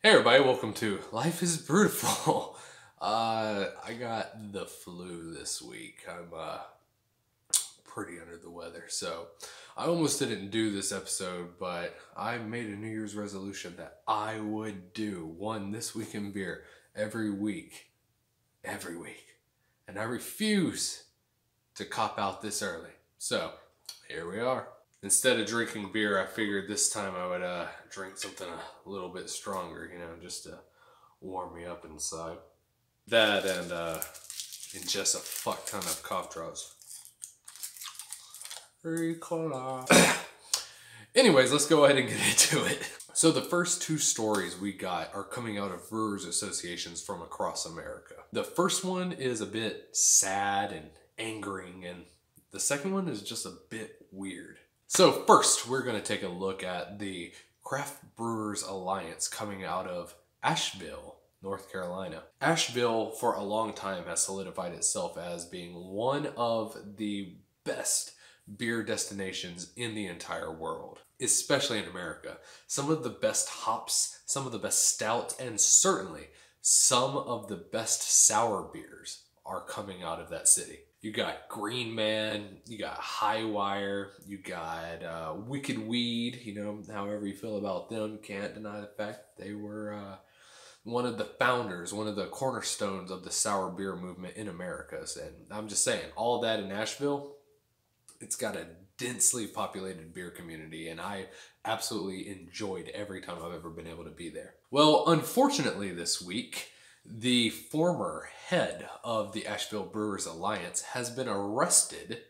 Hey everybody, welcome to Life is Brutal. I got the flu this week. I'm pretty under the weather, so I almost didn't do this episode, but I made a New Year's resolution that I would do one This Week in Beer every week. And I refuse to cop out this early. So, here we are. Instead of drinking beer, I figured this time I would drink something a little bit stronger, just to warm me up inside. That and ingest a fuck ton of cough drops. Anyways, let's go ahead and get into it. So the first two stories we got are coming out of brewers associations from across America. The first one is a bit sad and angering, and the second one is just a bit weird. So first, we're going to take a look at the Craft Brewers Alliance coming out of Asheville, North Carolina. Asheville, for a long time, has solidified itself as being one of the best beer destinations in the entire world, especially in America. Some of the best hops, some of the best stouts, and certainly some of the best sour beers are coming out of that city. You got Green Man, you got Highwire, you got Wicked Weed, however you feel about them, can't deny the fact they were one of the founders, one of the cornerstones of the sour beer movement in America. And I'm just saying, all that in Nashville, it's got a densely populated beer community, and I absolutely enjoyed every time I've ever been able to be there. Well, unfortunately this week, the former head of the Asheville Brewers Alliance has been arrested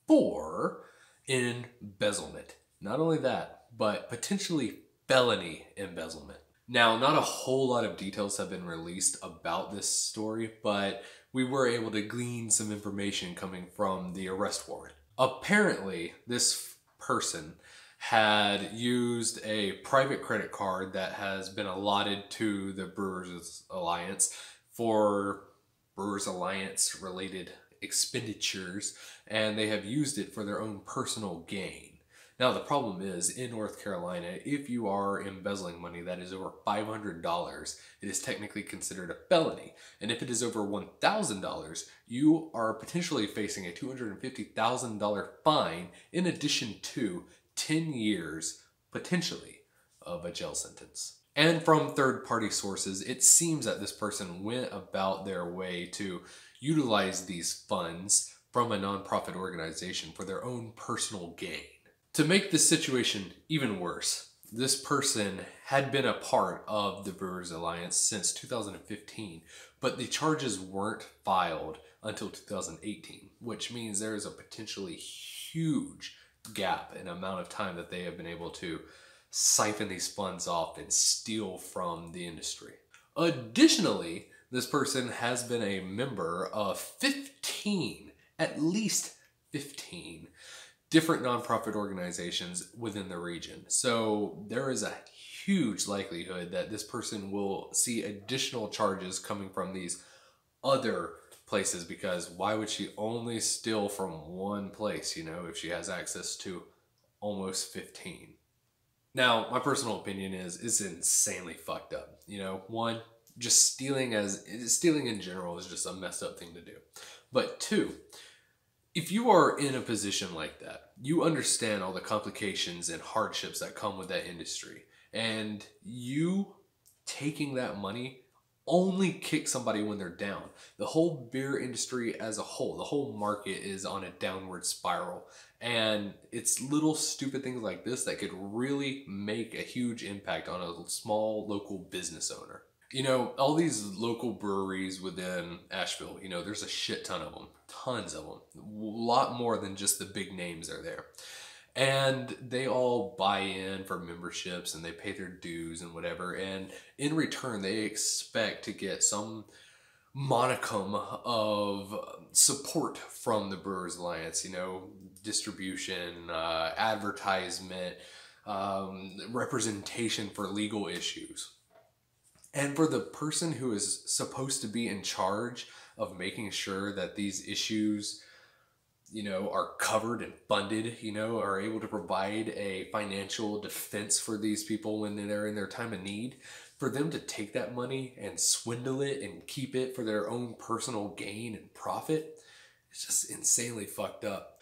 for embezzlement. Not only that, but potentially felony embezzlement. Now, not a whole lot of details have been released about this story, but we were able to glean some information coming from the arrest warrant. Apparently, this person had used a private credit card that has been allotted to the Brewers Alliance for Brewers Alliance related expenditures, and they have used it for their own personal gain. Now the problem is, in North Carolina, if you are embezzling money that is over $500, it is technically considered a felony. And if it is over $1,000, you are potentially facing a $250,000 fine in addition to 10 years, potentially, of a jail sentence. And from third-party sources, it seems that this person went about their way to utilize these funds from a nonprofit organization for their own personal gain. To make this situation even worse, this person had been a part of the Brewers Alliance since 2015, but the charges weren't filed until 2018, which means there is a potentially huge gap in amount of time that they have been able to siphon these funds off and steal from the industry. Additionally, this person has been a member of 15, at least 15, different nonprofit organizations within the region. So there is a huge likelihood that this person will see additional charges coming from these other places, because why would she only steal from one place, if she has access to almost 15? Now, my personal opinion is it's insanely fucked up. One, just stealing in general is just a messed up thing to do. But two, if you are in a position like that, you understand all the complications and hardships that come with that industry. And you taking that money only kick somebody when they're down. The whole beer industry as a whole, the whole market is on a downward spiral. And it's little stupid things like this that could really make a huge impact on a small local business owner. All these local breweries within Asheville, there's a shit ton of them, tons of them, a lot more than just the big names are there. And they all buy in for memberships and they pay their dues and whatever. And in return, they expect to get some monicum of support from the Brewers Alliance, distribution, advertisement, representation for legal issues. And for the person who is supposed to be in charge of making sure that these issues are covered and funded, are able to provide a financial defense for these people when they're in their time of need, For them to take that money and swindle it and keep it for their own personal gain and profit, it's just insanely fucked up.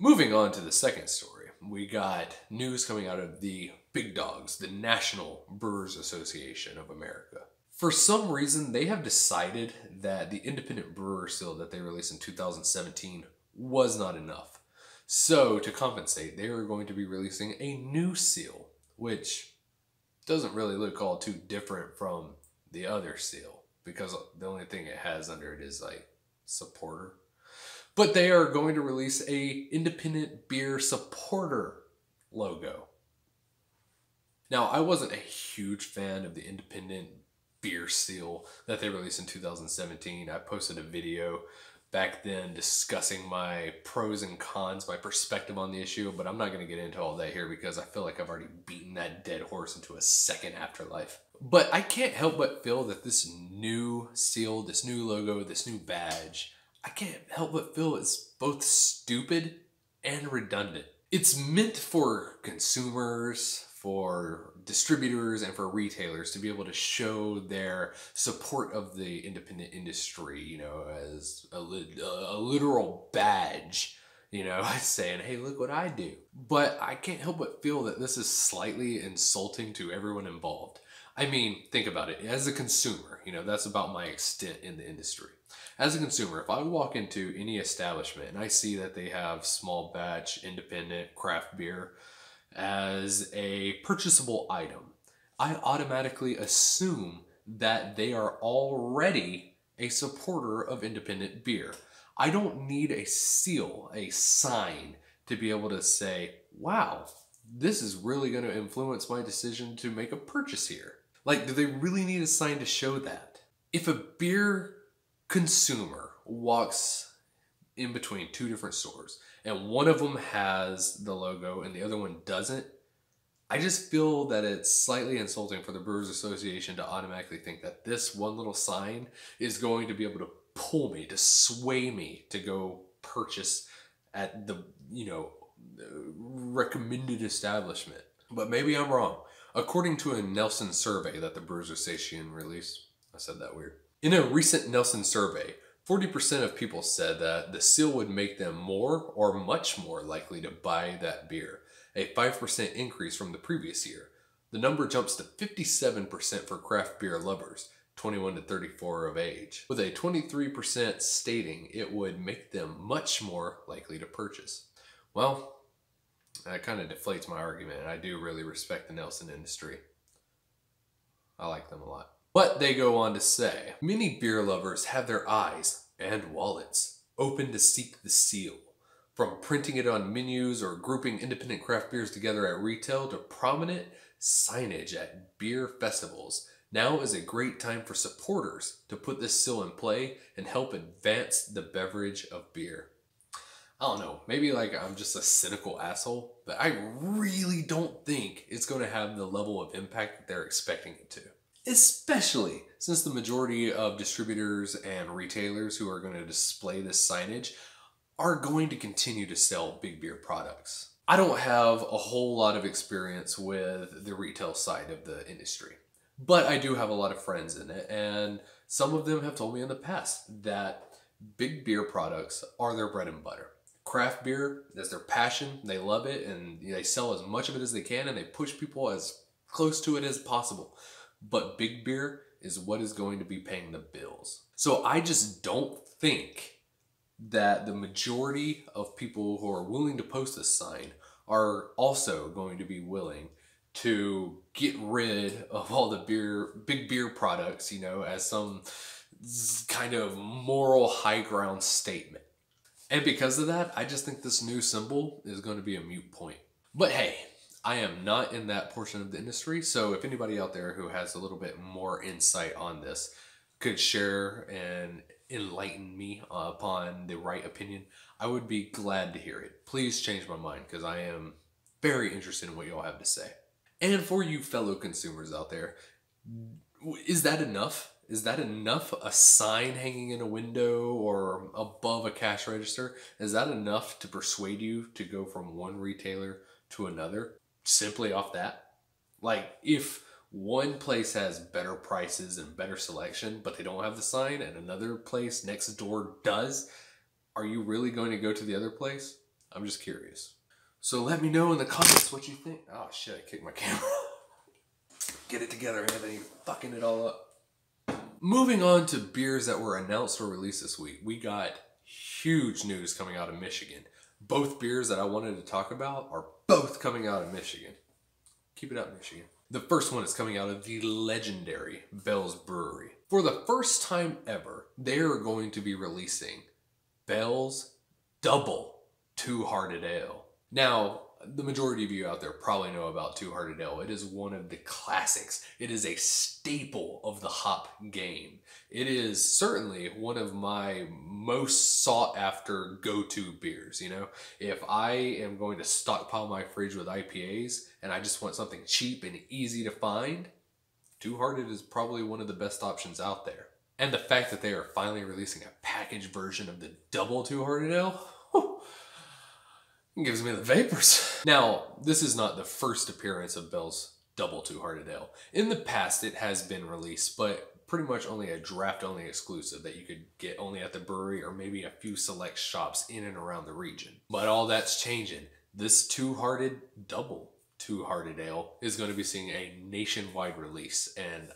Moving on to the second story, we got news coming out of the big dogs, the National Brewers Association of America. For some reason, they have decided that the independent brewer seal that they released in 2017 was not enough. So to compensate, they are going to be releasing a new seal, which doesn't really look all too different from the other seal, because the only thing it has under it is like supporter. But they are going to release a independent beer supporter logo. Now, I wasn't a huge fan of the independent beer seal that they released in 2017. I posted a video back then discussing my pros and cons, my perspective on the issue, but I'm not going to get into all that here because I feel like I've already beaten that dead horse into a second afterlife. But I can't help but feel that this new seal, this new logo, this new badge, I can't help but feel it's both stupid and redundant. It's meant for consumers, for distributors, and for retailers to be able to show their support of the independent industry, you know, as a literal badge, you know, saying, hey, look what I do. But I can't help but feel that this is slightly insulting to everyone involved. I mean, think about it. As a consumer, you know, that's about my extent in the industry. As a consumer, if I walk into any establishment and I see that they have small batch, independent craft beer as a purchasable item, I automatically assume that they are already a supporter of independent beer. I don't need a seal, a sign to be able to say, wow, this is really going to influence my decision to make a purchase here. Like, do they really need a sign to show that? If a beer consumer walks in between two different stores and one of them has the logo and the other one doesn't, I just feel that it's slightly insulting for the Brewers Association to automatically think that this one little sign is going to be able to pull me, to sway me to go purchase at the, you know, recommended establishment. But maybe I'm wrong. According to a Nelson survey that the Brewers Association released, I said that weird. In a recent Nelson survey, 40% of people said that the seal would make them more or much more likely to buy that beer, a 5% increase from the previous year. The number jumps to 57% for craft beer lovers, 21 to 34 of age, with a 23% stating it would make them much more likely to purchase. Well, that kind of deflates my argument, and I do really respect the Nelson industry. I like them a lot. But they go on to say, many beer lovers have their eyes and wallets open to seek the seal. From printing it on menus or grouping independent craft beers together at retail to prominent signage at beer festivals, now is a great time for supporters to put this seal in play and help advance the beverage of beer. I don't know, maybe like I'm just a cynical asshole, but I really don't think it's going to have the level of impact that they're expecting it to. Especially since the majority of distributors and retailers who are going to display this signage are going to continue to sell big beer products. I don't have a whole lot of experience with the retail side of the industry, but I do have a lot of friends in it, and some of them have told me in the past that big beer products are their bread and butter. Craft beer is their passion, they love it, and they sell as much of it as they can, and they push people as close to it as possible. But big beer is what is going to be paying the bills. So I just don't think that the majority of people who are willing to post this sign are also going to be willing to get rid of all the big beer products, you know, as some kind of moral high ground statement. And because of that, I just think this new symbol is going to be a moot point. But hey, I am not in that portion of the industry, so if anybody out there who has a little bit more insight on this could share and enlighten me upon the right opinion, I would be glad to hear it. Please change my mind, because I am very interested in what y'all have to say. And for you fellow consumers out there, is that enough? Is that enough? A sign hanging in a window or above a cash register? Is that enough to persuade you to go from one retailer to another? Simply off that? Like, if one place has better prices and better selection, but they don't have the sign, and another place next door does, are you really going to go to the other place? I'm just curious. So let me know in the comments what you think. Oh shit, I kicked my camera. Get it together, Anthony. Fucking it all up. Moving on to beers that were announced or released this week. We got huge news coming out of Michigan. Both beers that I wanted to talk about are both coming out of Michigan. Keep it up, Michigan. The first one is coming out of the legendary Bell's Brewery. For the first time ever, they are going to be releasing Bell's Double Two-Hearted Ale. Now, the majority of you out there probably know about Two-Hearted Ale. It is one of the classics. It is a staple of the hop game. It is certainly one of my most sought after go-to beers, you know? If I am going to stockpile my fridge with IPAs and I just want something cheap and easy to find, Two-Hearted is probably one of the best options out there. And the fact that they are finally releasing a packaged version of the Double Two-Hearted Ale, whew, it gives me the vapors. Now, this is not the first appearance of Bell's Double Two-Hearted Ale. In the past, it has been released, but pretty much only a draft-only exclusive that you could get only at the brewery or maybe a few select shops in and around the region. But all that's changing. This Double Two-Hearted Ale is going to be seeing a nationwide release, and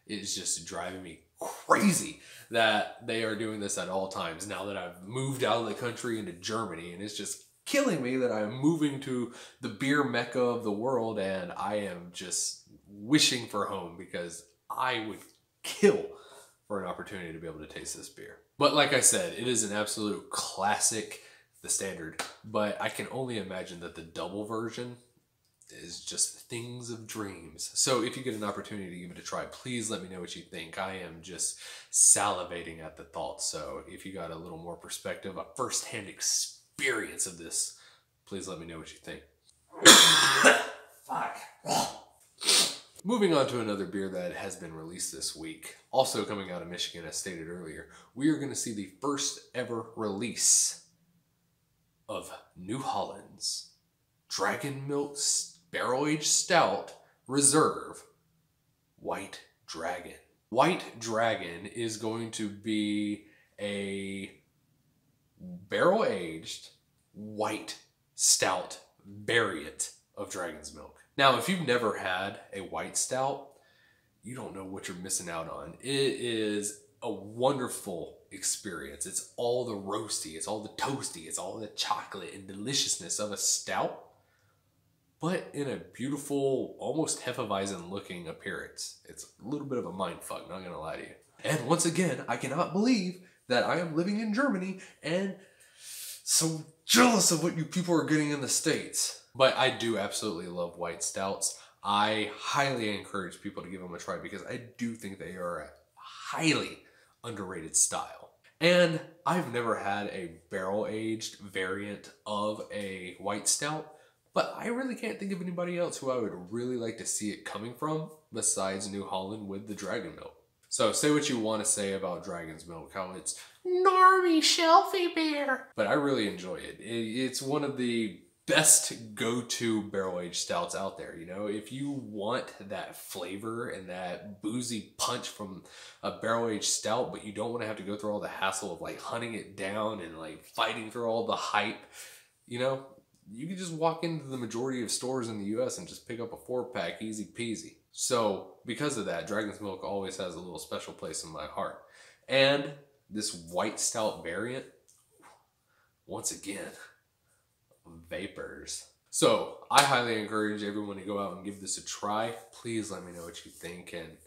it's just driving me crazy that they are doing this at all times now that I've moved out of the country into Germany, and it's just killing me that I'm moving to the beer mecca of the world and I am just wishing for home because I would kill for an opportunity to be able to taste this beer. But like I said, it is an absolute classic, the standard, but I can only imagine that the double version is just things of dreams. So if you get an opportunity to give it a try, please let me know what you think. I am just salivating at the thought. So if you got a little more perspective, a first-hand experience of this, please let me know what you think. Fuck. Moving on to another beer that has been released this week, also coming out of Michigan as stated earlier, we are going to see the first ever release of New Holland's Dragon Milk Barrel-Aged Stout Reserve White Dragon. White Dragon is going to be a barrel-aged white stout variant of Dragon's Milk. Now, if you've never had a white stout, you don't know what you're missing out on. It is a wonderful experience. It's all the roasty, it's all the toasty, it's all the chocolate and deliciousness of a stout, but in a beautiful, almost Hefeweizen looking appearance. It's a little bit of a mindfuck, not gonna lie to you. And once again, I cannot believe that I am living in Germany and so jealous of what you people are getting in the States. But I do absolutely love white stouts. I highly encourage people to give them a try because I do think they are a highly underrated style. And I've never had a barrel-aged variant of a white stout, but I really can't think of anybody else who I would really like to see it coming from besides New Holland with the Dragon Milk. So say what you want to say about Dragon's Milk, how it's normie shelfie beer, but I really enjoy it. It's one of the best go-to barrel-aged stouts out there. You know, if you want that flavor and that boozy punch from a barrel-aged stout, but you don't want to have to go through all the hassle of like hunting it down and like fighting through all the hype, you know, you can just walk into the majority of stores in the US and just pick up a 4-pack, easy peasy. So because of that, Dragon's Milk always has a little special place in my heart. And this white stout variant, once again, vapors. So I highly encourage everyone to go out and give this a try. Please let me know what you think, and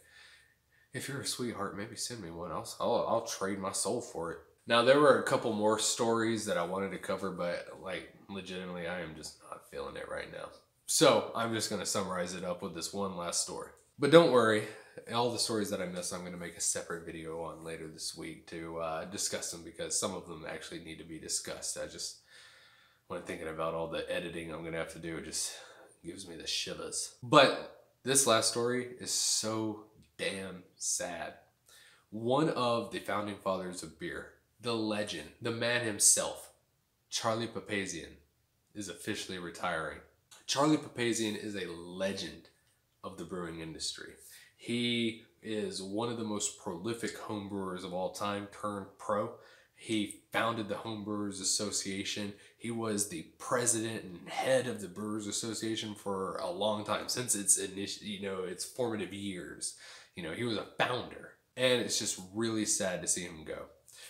if you're a sweetheart, maybe send me one. I'll trade my soul for it. Now, there were a couple more stories that I wanted to cover, but like legitimately I am just not feeling it right now. So I'm just going to summarize it up with this one last story. But don't worry, all the stories that I missed I'm going to make a separate video on later this week to discuss them, because some of them actually need to be discussed. When thinking about all the editing I'm going to have to do, it just gives me the shivers. But this last story is so damn sad. One of the founding fathers of beer, the legend, the man himself, Charlie Papazian, is officially retiring. Charlie Papazian is a legend of the brewing industry. He is one of the most prolific homebrewers of all time, turned pro. He founded the Homebrewers Association. He was the president and head of the Brewers Association for a long time, since its its formative years. He was a founder, and it's just really sad to see him go.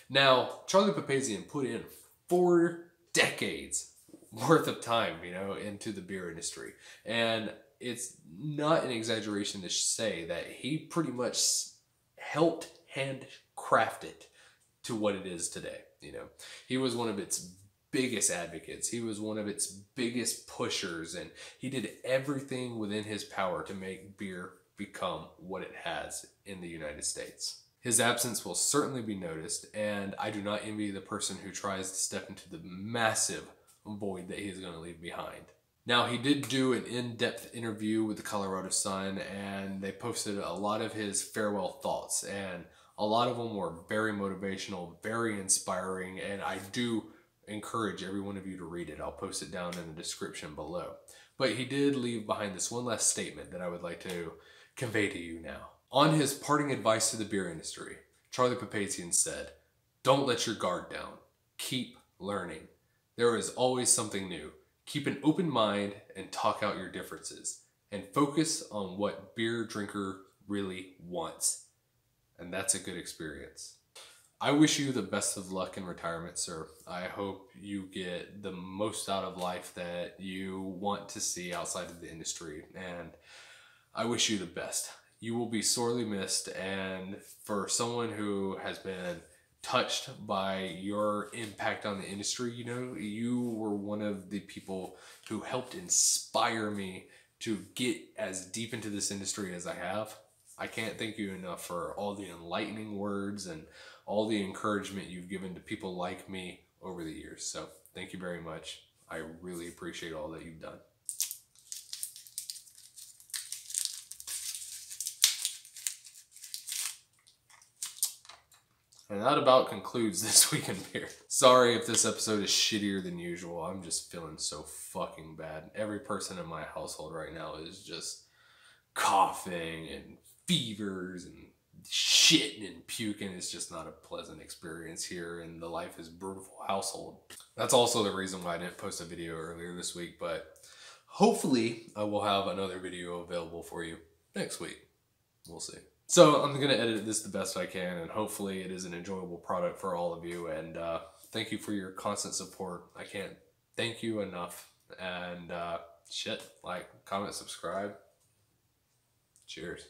Now, Charlie Papazian put in 4 decades worth of time, into the beer industry, and it's not an exaggeration to say that he pretty much helped handcraft it to what it is today. He was one of its biggest advocates. He was one of its biggest pushers, and he did everything within his power to make beer become what it has in the United States. His absence will certainly be noticed, and I do not envy the person who tries to step into the massive void that he's going to leave behind. Now, he did do an in-depth interview with the Colorado Sun, and they posted a lot of his farewell thoughts, and a lot of them were very motivational, very inspiring, and I do encourage every one of you to read it. I'll post it down in the description below. But he did leave behind this one last statement that I would like to convey to you now. On his parting advice to the beer industry, Charlie Papazian said, "Don't let your guard down. Keep learning. There is always something new. Keep an open mind and talk out your differences. And focus on what beer drinker really wants." And that's a good experience. I wish you the best of luck in retirement, sir. I hope you get the most out of life that you want to see outside of the industry, and I wish you the best. You will be sorely missed, and for someone who has been touched by your impact on the industry, you were one of the people who helped inspire me to get as deep into this industry as I have. I can't thank you enough for all the enlightening words and all the encouragement you've given to people like me over the years. So thank you very much. I really appreciate all that you've done. And that about concludes This Week in Beer. Sorry if this episode is shittier than usual. I'm just feeling so fucking bad. Every person in my household right now is just coughing and fevers and shitting and puking. It's just not a pleasant experience here in the Life is Brutal household. That's also the reason why I didn't post a video earlier this week, but hopefully I will have another video available for you next week. We'll see. So I'm going to edit this the best I can, and hopefully it is an enjoyable product for all of you, and thank you for your constant support. I can't thank you enough, and like, comment, subscribe. Cheers.